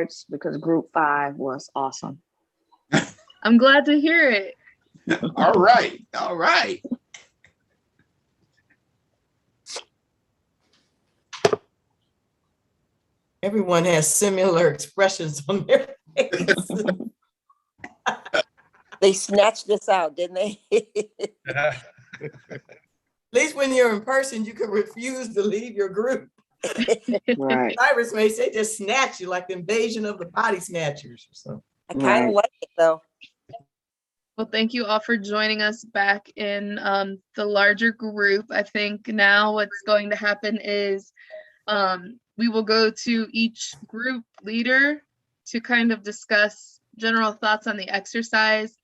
awards because group 5 was awesome. I'm glad to hear it. All right. All right. Everyone has similar expressions on their face. They snatched this out, didn't they? At least when you're in person, you can refuse to leave your group. Right. Cyrus may say just snatch you like the invasion of the body snatchers or something. I kind of like it though. Well, thank you all for joining us back in the larger group. I think now what's going to happen is we will go to each group leader to kind of discuss general thoughts on the exercise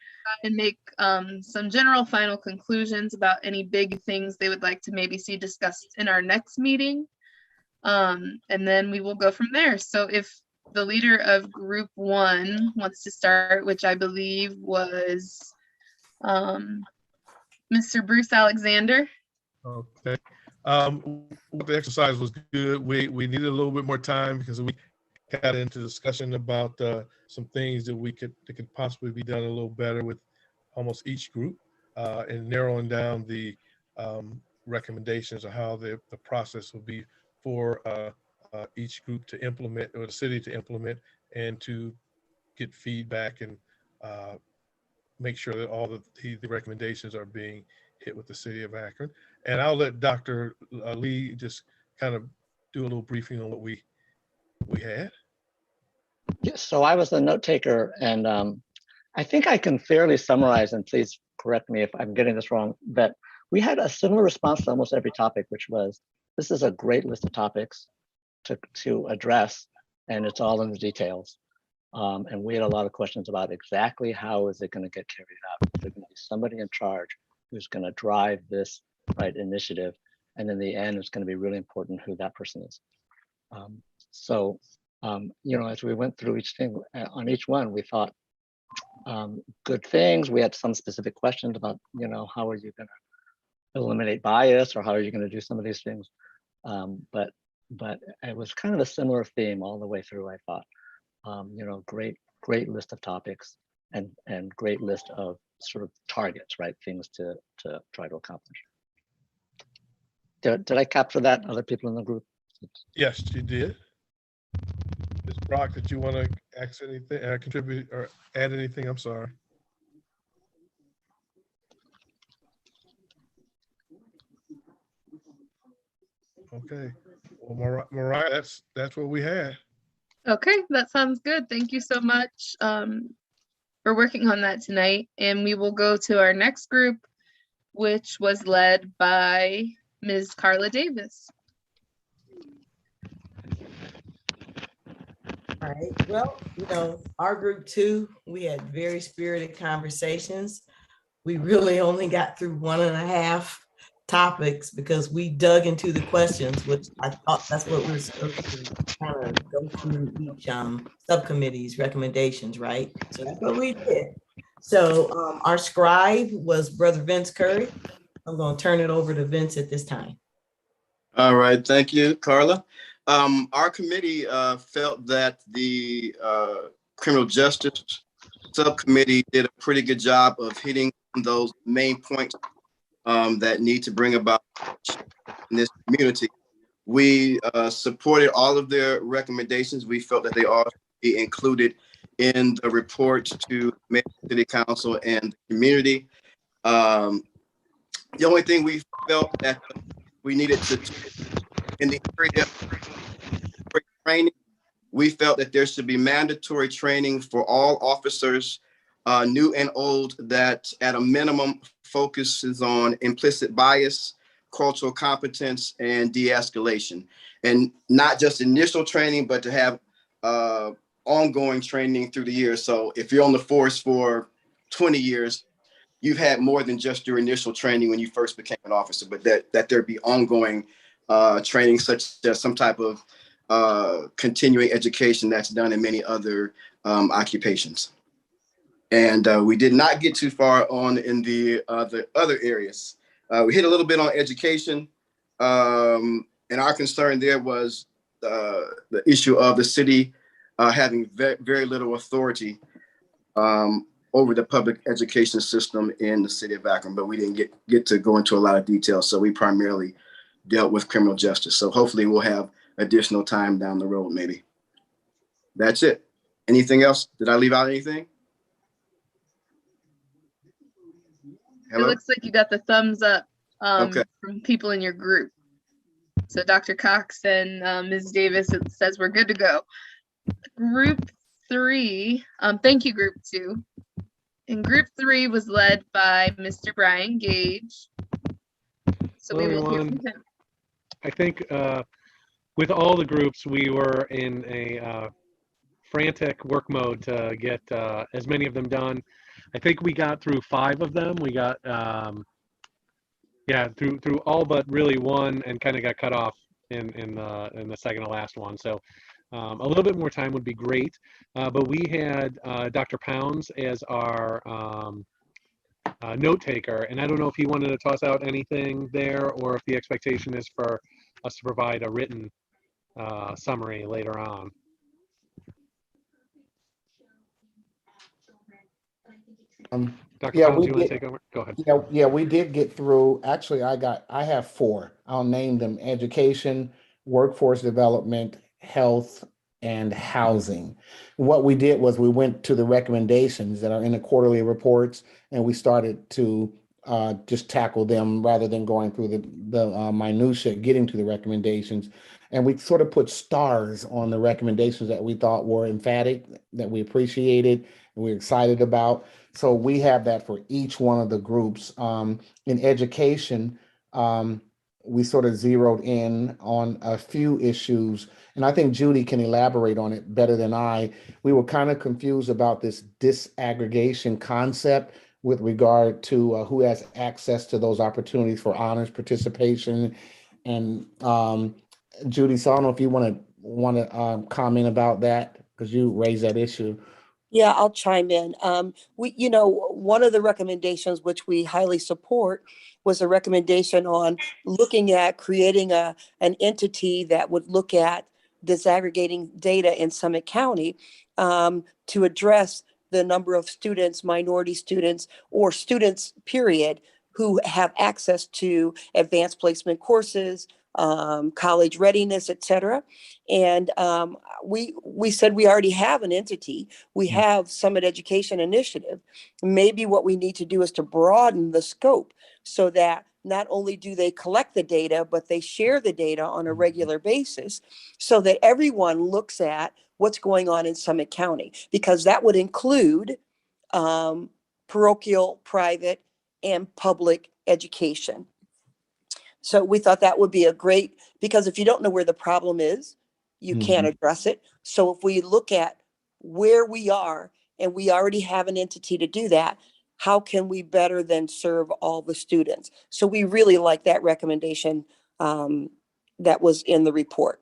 and make some general final conclusions about any big things they would like to maybe see discussed in our next meeting. And then we will go from there. So if the leader of group 1 wants to start, which I believe was Mr. Bruce Alexander. Okay. The exercise was good. We needed a little bit more time because we got into discussion about some things that could possibly be done a little better with almost each group, and narrowing down the recommendations of how the process will be for each group to implement, or the city to implement, and to get feedback and make sure that all the recommendations are being hit with the city of Akron. And I'll let Dr. Lee just kind of do a little briefing on what we had. Yes, so I was a note taker, and I think I can fairly summarize, and please correct me if I'm getting this wrong, that we had a similar response to almost every topic, which was, this is a great list of topics to address, and it's all in the details. And we had a lot of questions about exactly how is it going to get carried out. Is there going to be somebody in charge who's going to drive this initiative? And in the end, it's going to be really important who that person is. As we went through each thing, on each one, we thought good things. We had some specific questions about, how are you going to eliminate bias, or how are you going to do some of these things? But it was kind of a similar theme all the way through, I thought. Great list of topics and great list of sort of targets, right? Things to try to accomplish. Did I capture that? Other people in the group? Yes, you did. Ms. Brock, did you want to ask anything, contribute or add anything? I'm sorry. Okay. Well, Mariah, that's what we had. Okay, that sounds good. Thank you so much for working on that tonight. And we will go to our next group, which was led by Ms. Carla Davis. All right. Well, our group 2, we had very spirited conversations. We really only got through 1.5 topics because we dug into the questions, which I thought that's what we were supposed to kind of go through each subcommittee's recommendations, right? So that's what we did. So our scribe was Brother Vince Curry. I'm going to turn it over to Vince at this time. All right, thank you, Carla. Our committee felt that the criminal justice subcommittee did a pretty good job of hitting those main points that need to bring about in this community. We supported all of their recommendations. We felt that they all be included in the report to Mayor, City Council, and the community. The only thing we felt that we needed to, in the area of training, we felt that there should be mandatory training for all officers, new and old, that at a minimum focuses on implicit bias, cultural competence, and de-escalation. And not just initial training, but to have ongoing training through the years. So if you're on the force for 20 years, you've had more than just your initial training when you first became an officer, but that there be ongoing training, such as some type of continuing education that's done in many other occupations. And we did not get too far on in the other areas. We hit a little bit on education, and our concern there was the issue of the city having very little authority over the public education system in the city of Akron, but we didn't get to go into a lot of detail. So we primarily dealt with criminal justice. So hopefully we'll have additional time down the road, maybe. That's it. Anything else? Did I leave out anything? It looks like you got the thumbs up Okay. from people in your group. So Dr. Cox and Ms. Davis, it says we're good to go. Group 3, thank you, Group 2. And Group 3 was led by Mr. Brian Gage. So Hello, we will hear everyone. from him. I think with all the groups, we were in a frantic work mode to get as many of them done. I think we got through 5 of them. We got, yeah, through all but really one, and kind of got cut off in the second to last one. So a little bit more time would be great. But we had Dr. Pounds as our note taker, and I don't know if he wanted to toss out anything there, or if the expectation is for us to provide a written summary later on. Dr. Yeah, Pounds, we you want to did. take over? Go ahead. Yeah, we did get through. Actually, I have 4. I'll name them: education, workforce development, health, and housing. What we did was we went to the recommendations that are in the quarterly reports, and we started to just tackle them rather than going through the minutia, getting to the recommendations. And we sort of put stars on the recommendations that we thought were emphatic, that we appreciated, and we're excited about. So we have that for each one of the groups. In education, we sort of zeroed in on a few issues, and I think Judy can elaborate on it better than I. We were kind of confused about this disaggregation concept with regard to who has access to those opportunities for honors participation. And Judy, so I don't know if you want to comment about that, because you raised that issue. Yeah, I'll chime in. One of the recommendations which we highly support was a recommendation on looking at creating an entity that would look at disaggregating data in Summit County to address the number of students, minority students, or students, period, who have access to advanced placement courses, college readiness, et cetera. And we said we already have an entity. We have Summit Education Initiative. Maybe what we need to do is to broaden the scope so that not only do they collect the data, but they share the data on a regular basis so that everyone looks at what's going on in Summit County, because that would include parochial, private, and public education. So we thought that would be a great, because if you don't know where the problem is, you can't address it. So if we look at where we are and we already have an entity to do that, how can we better than serve all the students? So we really like that recommendation that was in the report.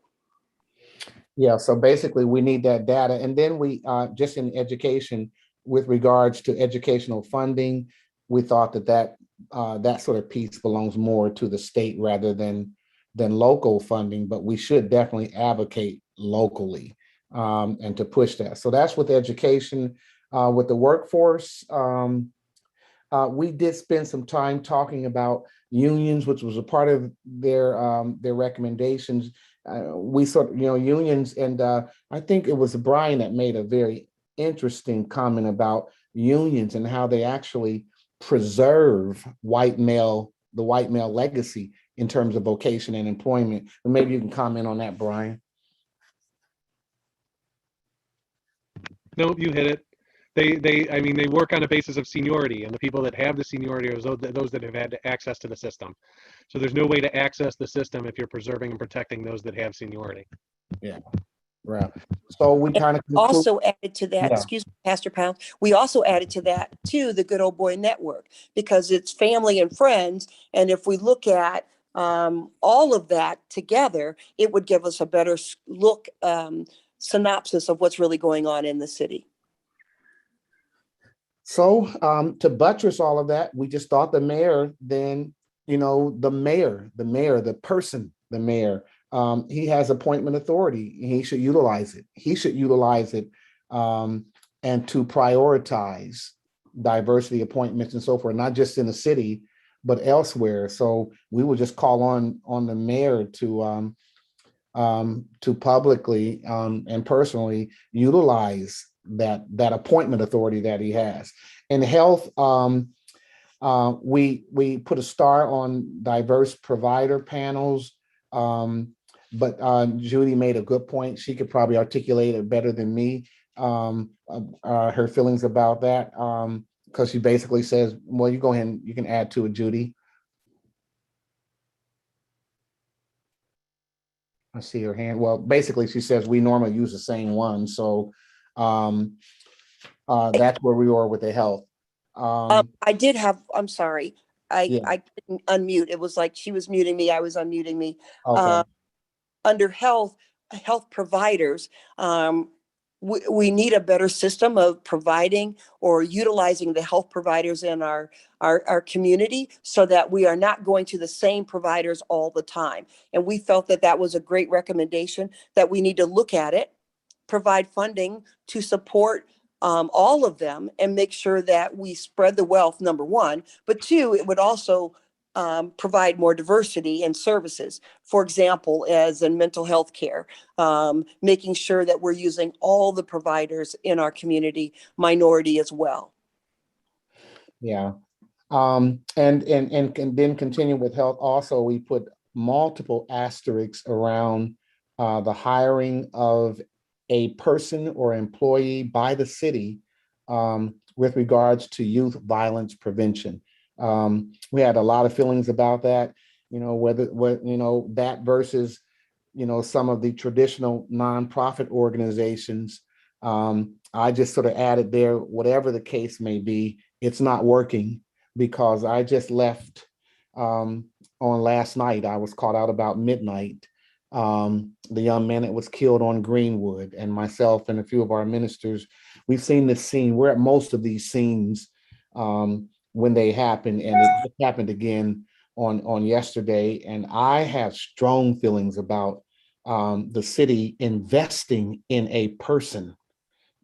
Yeah, so basically we need that data. And then we just in education, with regards to educational funding, we thought that sort of piece belongs more to the state rather than local funding, but we should definitely advocate locally and to push that. So that's with education. With the workforce, we did spend some time talking about unions, which was a part of their recommendations. We sort of, unions, and I think it was Brian that made a very interesting comment about unions and how they actually preserve the white male legacy in terms of vocation and employment. And maybe you can comment on that, Brian. No, you hit it. I mean, they work on a basis of seniority, and the people that have the seniority are those that have had access to the system. So there's no way to access the system if you're preserving and protecting those that have seniority. Yeah, right. So we kind of also added to that, Yeah. excuse me, Pastor Pound, we also added to that too, the Good Old Boy Network, because it's family and friends. And if we look at all of that together, it would give us a better look, synopsis of what's really going on in the city. So to buttress all of that, we just thought the mayor, then, the mayor, the person, the mayor he has appointment authority. And he should utilize it. He should utilize it, and to prioritize diversity appointments and so forth, not just in the city, but elsewhere. So we will just call on the mayor to publicly and personally utilize that appointment authority that he has. In health, we put a star on diverse provider panels, but Judy made a good point. She could probably articulate it better than me, her feelings about that, because she basically says, well, you go ahead and you can add to it, Judy. I see her hand. Well, basically she says we normally use the same one. So that's where we are with the health. I did have, I'm sorry, Yeah. I couldn't unmute. It was like she was muting me, I was unmuting me. Okay. Under health providers, we need a better system of providing or utilizing the health providers in our community so that we are not going to the same providers all the time. And we felt that that was a great recommendation, that we need to look at it, provide funding to support all of them and make sure that we spread the wealth, number one. But two, it would also provide more diversity in services. For example, as in mental health care, making sure that we're using all the providers in our community, minority as well. Yeah. And then continue with health. Also, we put multiple asterisks around the hiring of a person or employee by the city with regards to youth violence prevention. We had a lot of feelings about that, that versus, some of the traditional nonprofit organizations. I just sort of added there, whatever the case may be, it's not working, because I just left on last night. I was caught out about midnight. The young man that was killed on Greenwood, and myself and a few of our ministers, we've seen this scene. We're at most of these scenes when they happen, and it happened again on yesterday. And I have strong feelings about the city investing in a person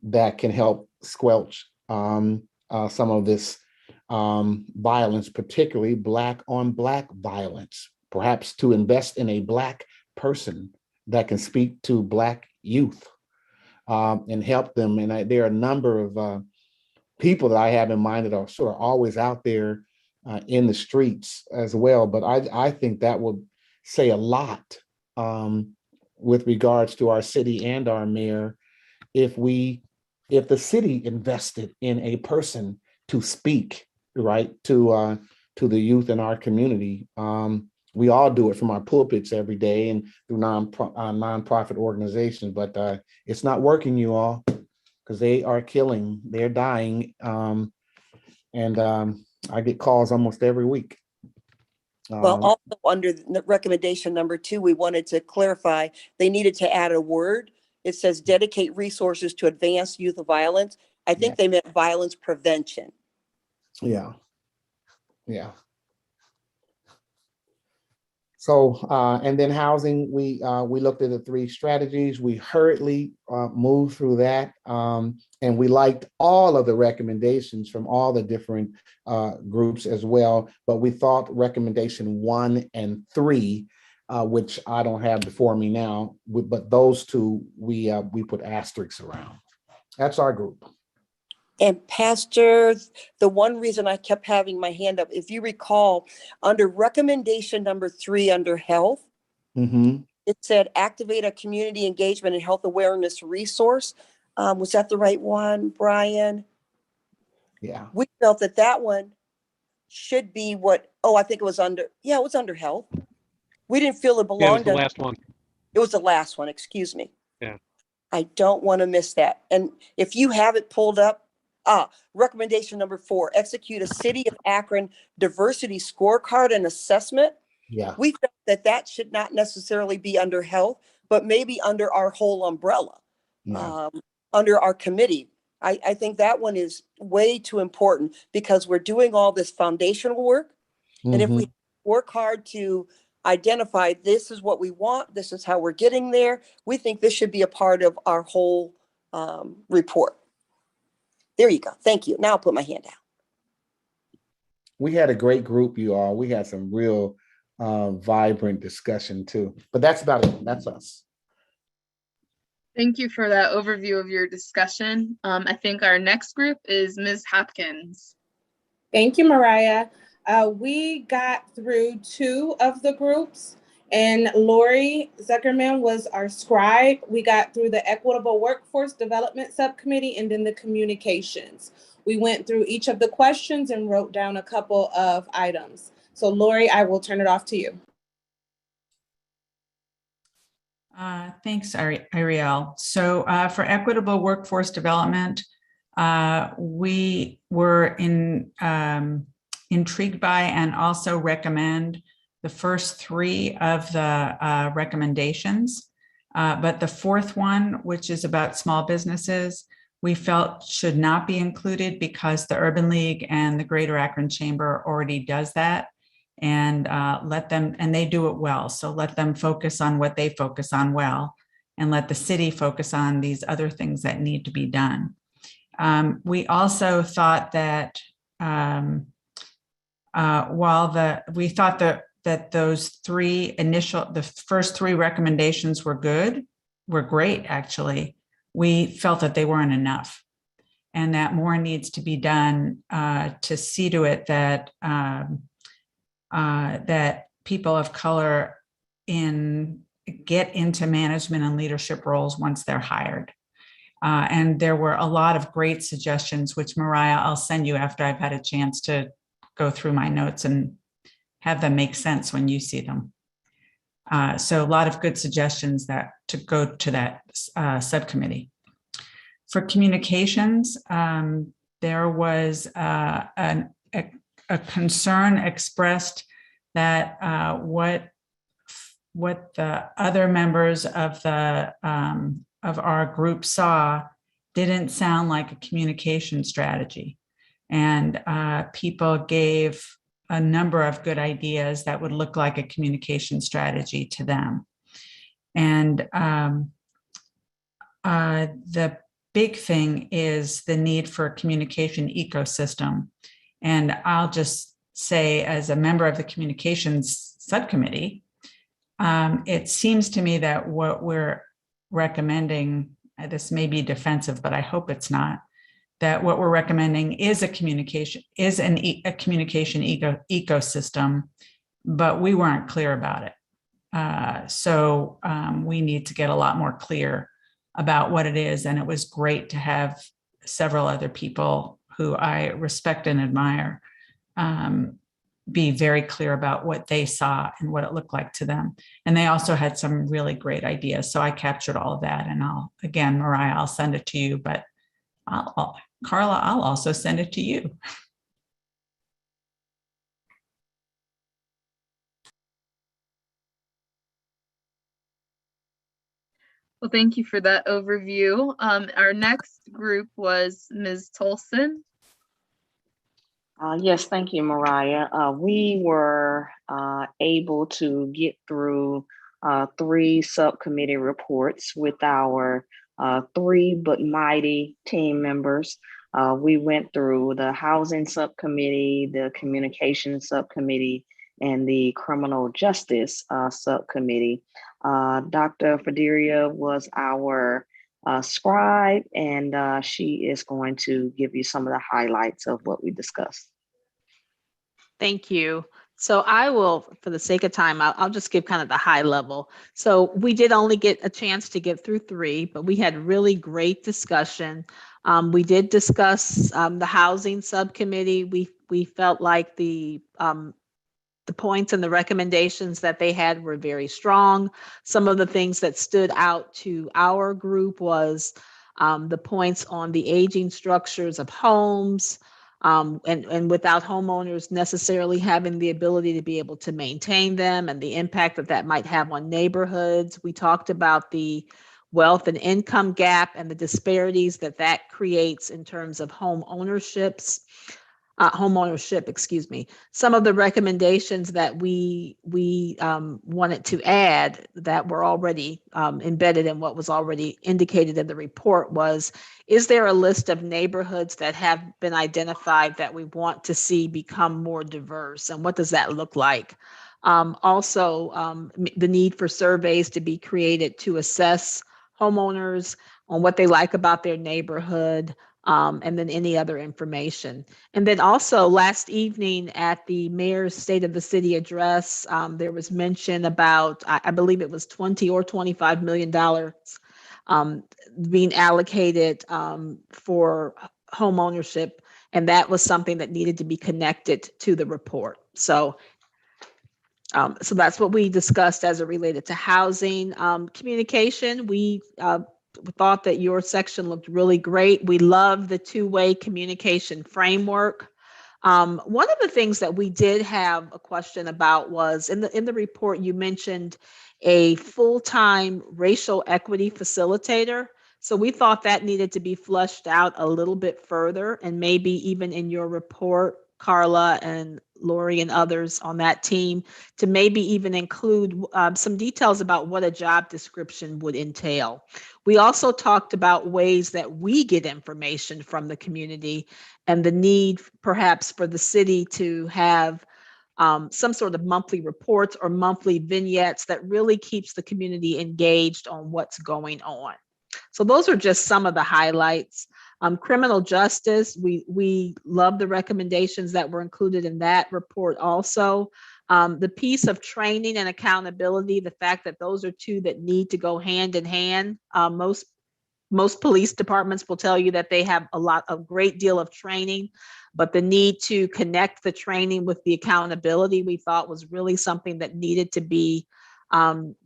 that can help squelch some of this violence, particularly Black on Black violence, perhaps to invest in a Black person that can speak to Black youth and help them. And there are a number of people that I have in mind that are sort of always out there in the streets as well. But I think that would say a lot with regards to our city and our mayor if the city invested in a person to speak right to the youth in our community. We all do it from our pulpits every day and through nonprofit organizations, but it's not working, you all, because they are killing, they're dying, and I get calls almost every week. Well, also under recommendation number 2, we wanted to clarify, they needed to add a word. It says dedicate resources to advance youth violence. I think they meant violence prevention. Yeah. So, and then housing, we looked at the 3 strategies. We hurriedly moved through that, and we liked all of the recommendations from all the different groups as well. But we thought recommendation 1 and 3, which I don't have before me now, but those 2 we put asterisks around. That's our group. And Pastor, the one reason I kept having my hand up, if you recall, under recommendation number 3 under health, it said activate a community engagement and health awareness resource. Was that the right one, Brian? Yeah. We felt that one should be I think it was under health. We didn't feel it belonged. Yeah, it was the last one. It was the last one, excuse me. Yeah. I don't want to miss that. And if you have it pulled up, recommendation number 4, execute a City of Akron diversity scorecard and assessment. Yeah. We felt that should not necessarily be under health, but maybe under our whole umbrella, under our committee. I think that one is way too important because we're doing all this foundational work. And if we work hard to identified, this is what we want, this is how we're getting there. We think this should be a part of our whole report. There you go. Thank you. Now I'll put my hand down. We had a great group, you all. We had some real vibrant discussion too. But that's about it. That's us. Thank you for that overview of your discussion. I think our next group is Ms. Hopkins. Thank you, Mariah. We got through 2 of the groups, and Lori Zuckerman was our scribe. We got through the Equitable Workforce Development Subcommittee and then the communications. We went through each of the questions and wrote down a couple of items. So Lori, I will turn it off to you. Thanks, Ariel. So for Equitable Workforce Development, we were intrigued by and also recommend the first 3 of the recommendations. But the 4th one, which is about small businesses, we felt should not be included because the Urban League and the Greater Akron Chamber already does that, and let them, and they do it well. So let them focus on what they focus on well, and let the city focus on these other things that need to be done. We also thought that we thought that those 3 the first 3 recommendations were great, actually. We felt that they weren't enough, and that more needs to be done to see to it that that people of color get into management and leadership roles once they're hired. And there were a lot of great suggestions, which Mariah, I'll send you after I've had a chance to go through my notes and have them make sense when you see them. So a lot of good suggestions to go to that subcommittee. For communications, there was a concern expressed that what the other members of our group saw didn't sound like a communication strategy, and people gave a number of good ideas that would look like a communication strategy to them. And the big thing is the need for a communication ecosystem. And I'll just say, as a member of the communications subcommittee, it seems to me that what we're recommending, this may be defensive, but I hope it's not, that what we're recommending is a communication ecosystem, but we weren't clear about it. So we need to get a lot more clear about what it is. And it was great to have several other people who I respect and admire be very clear about what they saw and what it looked like to them. And they also had some really great ideas. So I captured all of that. And again, Mariah, I'll send it to you, but Carla, I'll also send it to you. Well, thank you for that overview. Our next group was Ms. Tolson. Yes, thank you, Mariah. We were able to get through 3 subcommittee reports with our 3 but mighty team members. We went through the housing subcommittee, the communication subcommittee, and the criminal justice subcommittee. Dr. Federia was our scribe, and she is going to give you some of the highlights of what we discussed. Thank you. So I will, for the sake of time, I'll just give kind of the high level. So we did only get a chance to get through 3, but we had really great discussion. We did discuss the housing subcommittee. We felt like the points and the recommendations that they had were very strong. Some of the things that stood out to our group was the points on the aging structures of homes, and without homeowners necessarily having the ability to be able to maintain them, and the impact that might have on neighborhoods. We talked about the wealth and income gap and the disparities that creates in terms of home ownerships. homeownership, excuse me. Some of the recommendations that we wanted to add that were already embedded in what was already indicated in the report was, is there a list of neighborhoods that have been identified that we want to see become more diverse? And what does that look like? Also, the need for surveys to be created to assess homeowners on what they like about their neighborhood, and then any other information. And then also last evening at the mayor's State of the City address, there was mention about, I believe it was $20 or $25 million being allocated for home ownership. And that was something that needed to be connected to the report. So that's what we discussed as it related to housing. Communication, we thought that your section looked really great. We love the two-way communication framework. One of the things that we did have a question about was in the report, you mentioned a full-time racial equity facilitator. So we thought that needed to be fleshed out a little bit further, and maybe even in your report, Carla and Lori and others on that team, to maybe even include some details about what a job description would entail. We also talked about ways that we get information from the community and the need perhaps for the city to have some sort of monthly reports or monthly vignettes that really keeps the community engaged on what's going on. So those are just some of the highlights. Criminal justice, we love the recommendations that were included in that report also. The piece of training and accountability, the fact that those are two that need to go hand in hand. Most police departments will tell you that they have a great deal of training, but the need to connect the training with the accountability, we thought was really something that needed to be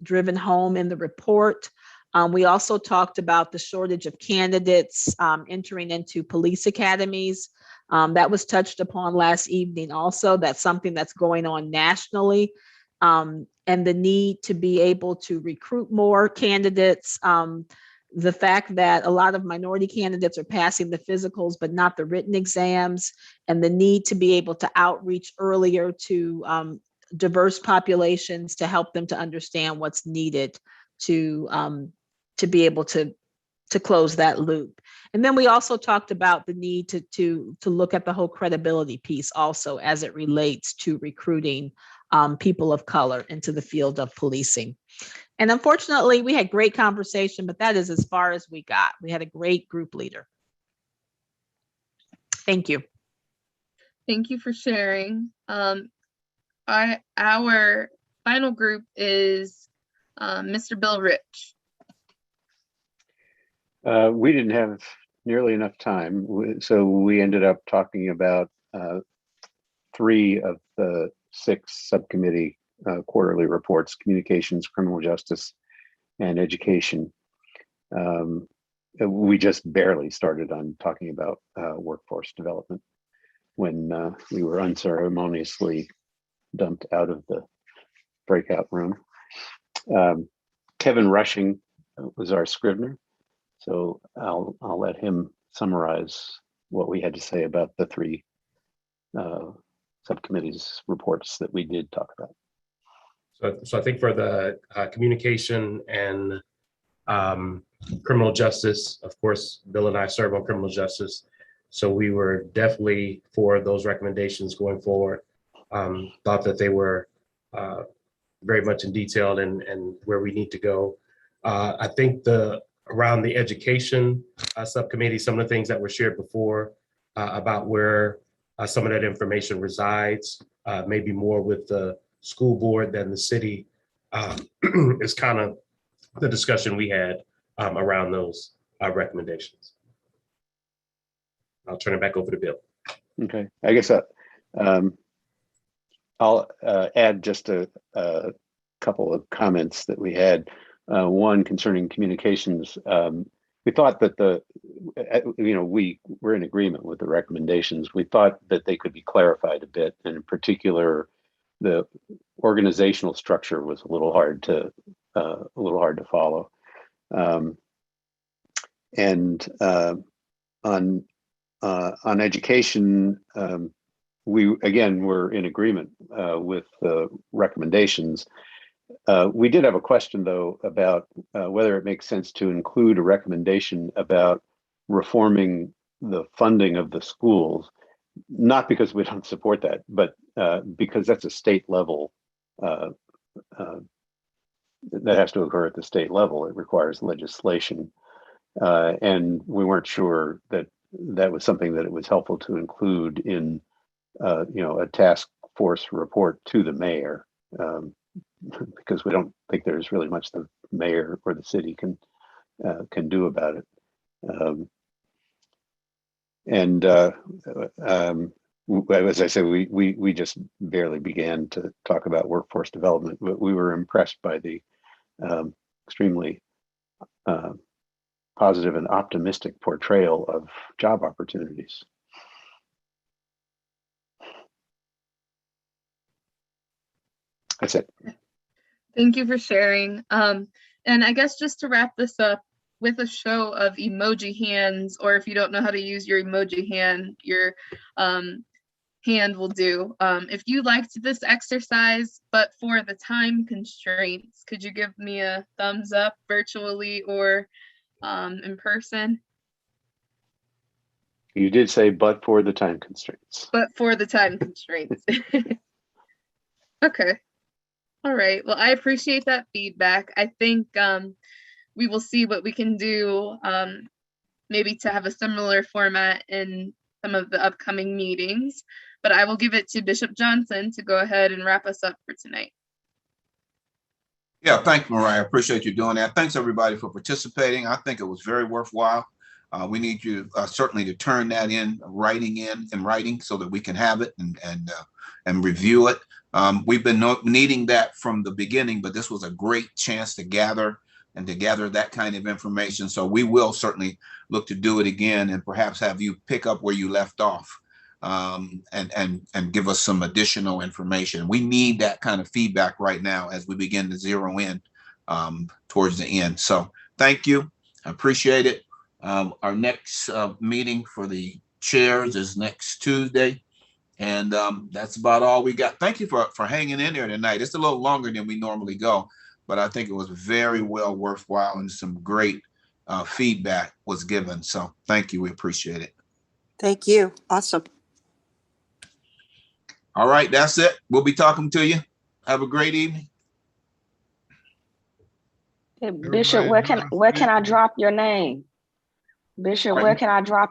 driven home in the report. We also talked about the shortage of candidates entering into police academies. That was touched upon last evening also. That's something that's going on nationally. And the need to be able to recruit more candidates. The fact that a lot of minority candidates are passing the physicals, but not the written exams, and the need to be able to outreach earlier to diverse populations to help them to understand what's needed to be able to close that loop. And then we also talked about the need to look at the whole credibility piece also as it relates to recruiting people of color into the field of policing. And unfortunately, we had great conversation, but that is as far as we got. We had a great group leader. Thank you. Thank you for sharing. Our final group is Mr. Bill Rich. We didn't have nearly enough time, so we ended up talking about 3 of the 6 subcommittee quarterly reports: communications, criminal justice, and education. We just barely started on talking about workforce development when we were unceremoniously dumped out of the breakout room. Kevin Rushing was our scrivener, so I'll let him summarize what we had to say about the 3 subcommittees reports that we did talk about. So I think for the communication and criminal justice, of course, Bill and I serve on criminal justice, so we were definitely for those recommendations going forward. Thought that they were very much in detail and where we need to go. I think around the education subcommittee, some of the things that were shared before about where some of that information resides, maybe more with the school board than the city, is kind of the discussion we had around those recommendations. I'll turn it back over to Bill. Okay, I guess I'll add just a couple of comments that we had. One concerning communications. We thought that we were in agreement with the recommendations. We thought that they could be clarified a bit, and in particular, the organizational structure was a little hard to follow. And on education, we, again, were in agreement with the recommendations. We did have a question, though, about whether it makes sense to include a recommendation about reforming the funding of the schools, not because we don't support that, but because that's a state level, that has to occur at the state level. It requires legislation. And we weren't sure that that was something that it was helpful to include in, a task force report to the mayor, because we don't think there's really much the mayor or the city can do about it. As I said, we just barely began to talk about workforce development, but we were impressed by the extremely positive and optimistic portrayal of job opportunities. That's it. Thank you for sharing. And I guess just to wrap this up with a show of emoji hands, or if you don't know how to use your emoji hand, your hand will do. If you liked this exercise, but for the time constraints, could you give me a thumbs up virtually or in person? You did say, but for the time constraints. But for the time constraints. Okay. All right. Well, I appreciate that feedback. I think we will see what we can do, maybe to have a similar format in some of the upcoming meetings. But I will give it to Bishop Johnson to go ahead and wrap us up for tonight. Yeah, thanks, Mariah. I appreciate you doing that. Thanks, everybody, for participating. I think it was very worthwhile. We need you certainly to turn that in writing so that we can have it and review it. We've been needing that from the beginning, but this was a great chance to gather that kind of information. So we will certainly look to do it again and perhaps have you pick up where you left off, and give us some additional information. We need that kind of feedback right now as we begin to zero in towards the end. So thank you. I appreciate it. Our next meeting for the chairs is next Tuesday. And that's about all we got. Thank you for hanging in there tonight. It's a little longer than we normally go, but I think it was very well worthwhile and some great feedback was given. So thank you. We appreciate it. Thank you. Awesome. All right, that's it. We'll be talking to you. Have a great evening. Hey, Bishop, where can I drop your name? Bishop, where can I drop